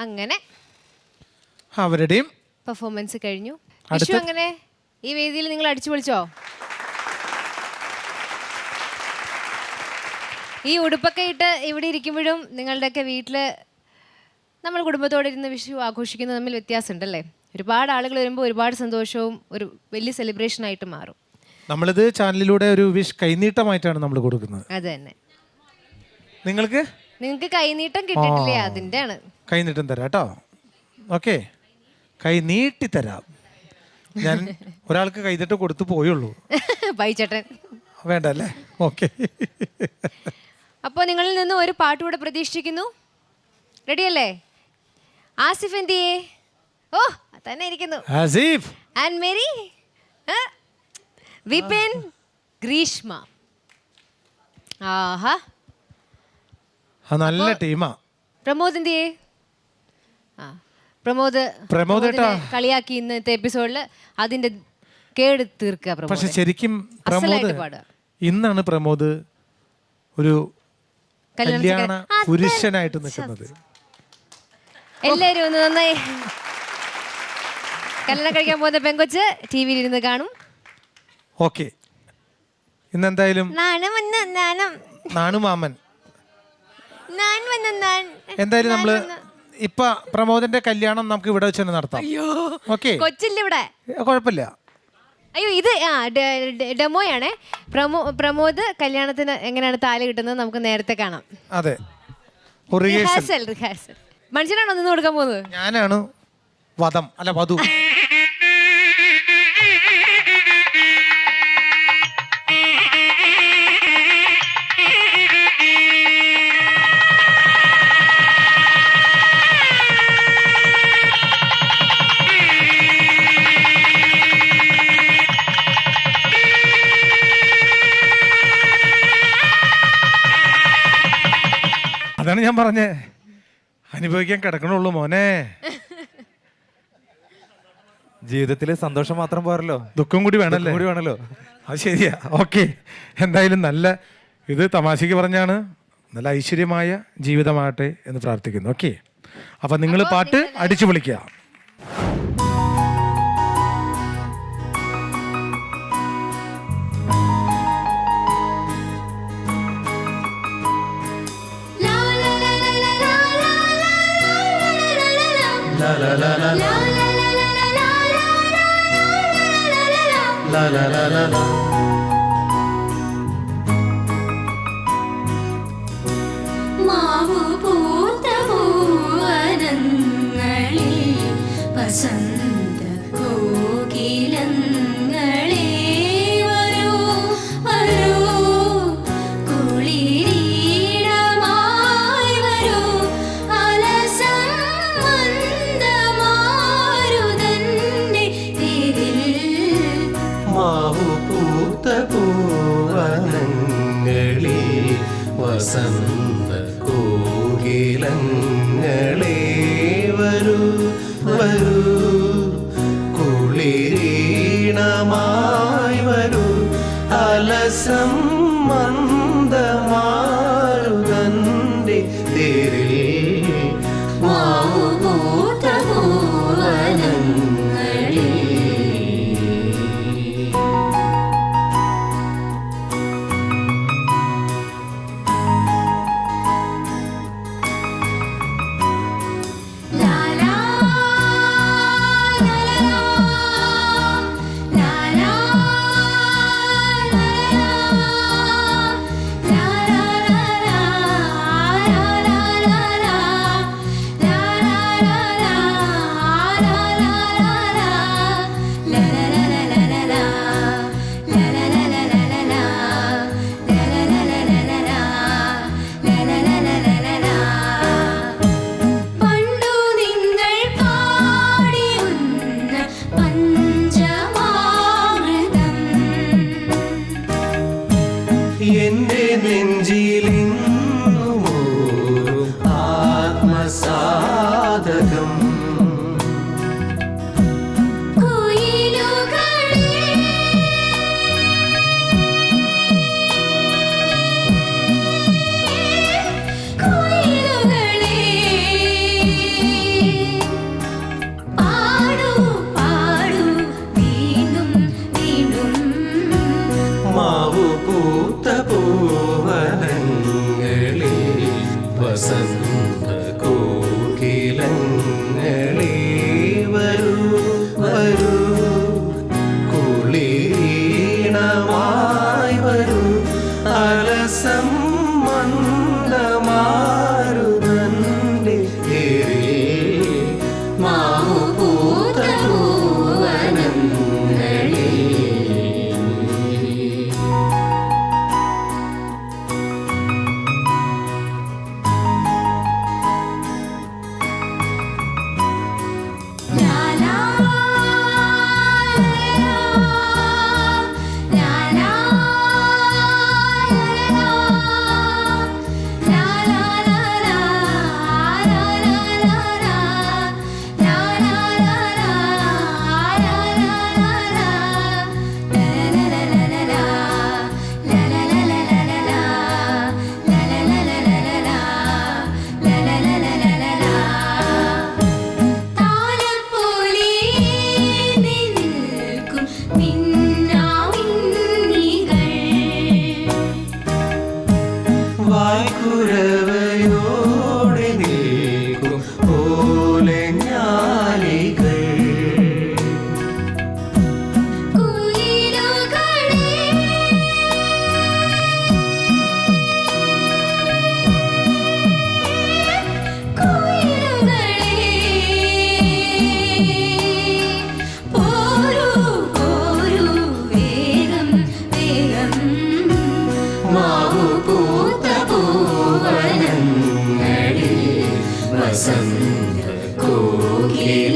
അങ്ങനെ അവരുടെയും പെർഫോമൻസ് കഴിഞ്ഞു. വിഷു അങ്ങനെ ഈ വേദിയിൽ നിങ്ങൾ അടിച്ചു പൊളിച്ചോ? ഈ ഉടുപ്പൊക്കെ ഇട്ട് ഇവിടെ ഇരിക്കുമ്പോഴും നിങ്ങളുടെയൊക്കെ വീട്ടിൽ നമ്മൾ കുടുംബത്തോടെ ഇരുന്ന് വിഷു ആഘോഷിക്കുന്നത് തമ്മിൽ വ്യത്യാസമുണ്ടല്ലേ? ഒരുപാട് ആളുകൾ വരുമ്പോൾ ഒരുപാട് സന്തോഷവും ഒരു വലിയ സെലിബ്രേഷൻ ആയിട്ട് മാറും. നമ്മളിത് ചാനലിലൂടെ ഒരു വിഷ് കൈനീട്ടമായിട്ടാണ് നമ്മൾ കൊടുക്കുന്നത്. അത് തന്നെ. നിങ്ങൾക്ക് കൈനീട്ടം കിട്ടിയിട്ടില്ലേ? അതിൻ്റെ ആണ്. കൈനീട്ടം തരാം കേട്ടോ. ഓക്കെ, കൈ നീട്ടി തരാം. ഞാൻ ഒരാൾക്ക് കൈതട്ട് കൊടുത്തു പോയുള്ളൂ. ബൈച്ചേട്ടൻ വേണ്ട അല്ലേ? ഓക്കെ. അപ്പോൾ നിങ്ങളിൽ നിന്ന് ഒരു പാട്ട് കൂടെ പ്രതീക്ഷിക്കുന്നു. റെഡിയല്ലേ? ആസിഫ് എന്തിയേ? ഓ തന്നെ ഇരിക്കുന്നു. Asif and Mary, Vipin, Greeshma. ആഹാ, നല്ല ടീമാ. പ്രമോദ് എന്തിയേ? പ്രമോദ് കളിയാക്കി ഇന്നത്തെ എപ്പിസോഡിൽ അതിന്റെ കേട് തീർക്കുക. പക്ഷെ ശരിക്കും പ്രമോദ് ഇന്നാണ് പ്രമോദ് ഒരു കല്യാണ പുരുഷനായിട്ട് നിൽക്കുന്നത്. എല്ലാരും ഒന്ന് നന്നായി കല്യാണം കഴിക്കാൻ പോകുന്ന പെങ്കൊച്ച് ടി വിയിൽ ഇരുന്ന് കാണും. ഓക്കെ, ഇന്നെന്തായാലും നാണുമാമൻ എന്തായാലും നമ്മള് ഇപ്പൊ പ്രമോദിന്റെ കല്യാണം നമുക്ക് ഇവിടെ വെച്ച് തന്നെ നടത്താം. ഓക്കെ, കൊച്ചില്ല ഇവിടെ, കുഴപ്പമില്ല. അയ്യോ ഇത് ഡെമോയാണേ. പ്രമോദ് കല്യാണത്തിന് എങ്ങനെയാണ് താലി കിട്ടുന്നത് നമുക്ക് നേരത്തെ കാണാം. അതെ, റിഹാഴ്സൽ. മനുഷ്യനാണോ നിന്ന് കൊടുക്കാൻ പോകുന്നത്? ഞാനാണ് വധം അല്ല വധു. അതാണ് ഞാൻ പറഞ്ഞേ, അനുഭവിക്കാൻ കിടക്കണുള്ളൂ മോനെ. ജീവിതത്തിൽ സന്തോഷം മാത്രം പോരല്ലോ, ദുഃഖം കൂടി വേണമല്ലോ. അത് ശരിയാ. ഓക്കെ, എന്തായാലും നല്ല ഇത് തമാശക്ക് പറഞ്ഞാണ്. നല്ല ഐശ്വര്യമായ ജീവിതമാകട്ടെ എന്ന് പ്രാർത്ഥിക്കുന്നു. ഓക്കെ, അപ്പം നിങ്ങൾ പാട്ട് അടിച്ചു പൊളിക്കുക. മാവു പൂത്ത പൂവനങ്ങളിൽ വസന്ത കോകിലങ്ങളെ വരൂ വരൂ, കുളിരീടമായി വരൂ, അലസം മന്ദമാരുതന്റെ തേരിൽ. മാവു പൂത്ത പൂവനങ്ങളിൽ വസന്ത കോകിലങ്ങളെ വരൂ വരൂ, കുളിരീണമായി വരൂ, അലസം മന്ദമാരുതന്റെ തേരിൽ. മാവു പൂത്ത പൂവനങ്ങളിൽ. എന്റെ നെഞ്ചിലിന്നുമോരു ആത്മസാധകം.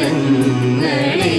കോകിലങ്ങളെ